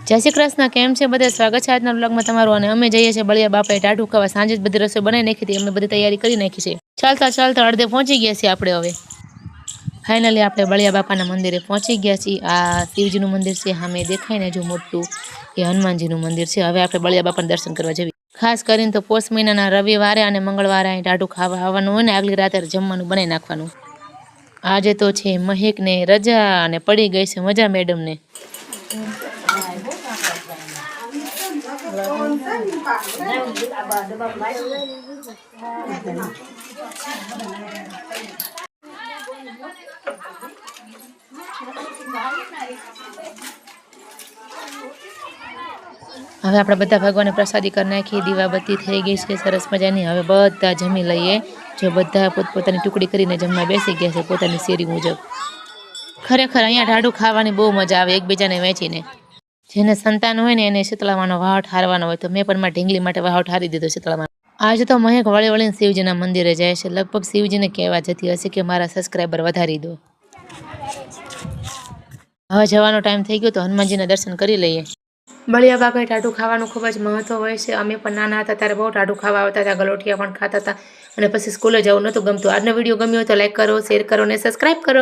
जय श्री कृष्ण केम छे बधे स्वागत है आज ब्लॉग में तमारू। अने अमे जईए छे बळिया बापा टाटू खावा। सांजे ज बधी रसोई बनावी नाखी हती, अमे बधी तैयारी करी नाखी छे। चालता चालता अर्धे पहोंची गया छे आपणे। हवे फाइनली आपणे बळिया बापाना मंदिरे पहोंची गया छीए। आ शिवजीनुं मंदिर छे, सामे देखाय ने जो मोटुं ए हनुमानजीनुं मंदिर छे। हवे आपणे बळिया बापाना दर्शन करवा जईए। खास करीने तो पोष महीनाना रविवारे अने मंगळवारे अहीं टाटू खावा आववानुं होय ने આગલી રાતે જમવાનું બનાવી નાખવાનું। આજે તો છે મહેકને રજા અને પડી ગઈ છે મજા મેડમને। હવે આપણે બધા ભગવાનને પ્રસાદી કરી નાખી, દીવાબત્તી થઈ ગઈ છે સરસ મજાની। હવે બધા જમી લઈએ। જો બધા પોતપોતાની ટુકડી કરીને જમવા બેસી ગયા છે પોતાની શેરી મુજબ। ખરેખર અહીંયા ટાઢું ખાવાની બહુ મજા આવે એકબીજાને વહેંચીને। જેને સંતાન હોય ને એને શીતળામાનો વાહટ હારવાનો હોય, તો મેં પણ મારા ઢીંગલી માટે વાહટ હારી દીધો શીતળામાં। આજે તો મહેક વળી વળીને શિવજીના મંદિરે જાય છે। લગભગ શિવજીને કહેવા જતી હશે કે મારા સબસ્ક્રાઈબર વધારી દો। હવે જવાનો ટાઈમ થઈ ગયો તો હનુમાનજીના દર્શન કરી લઈએ। બળિયા બાપાએ ટાઢું ખાવાનું ખૂબ જ મહત્વ હોય છે। અમે પણ નાના હતા ત્યારે બહુ ટાઢું ખાવા આવતા હતા, ગલોઠિયા પણ ખાતા હતા અને પછી સ્કૂલે જવું નહોતું ગમતું। આજનો વિડીયો ગમ્યો હોય તો લાઈક કરો, શેર કરો અને સબસ્ક્રાઈબ કરો।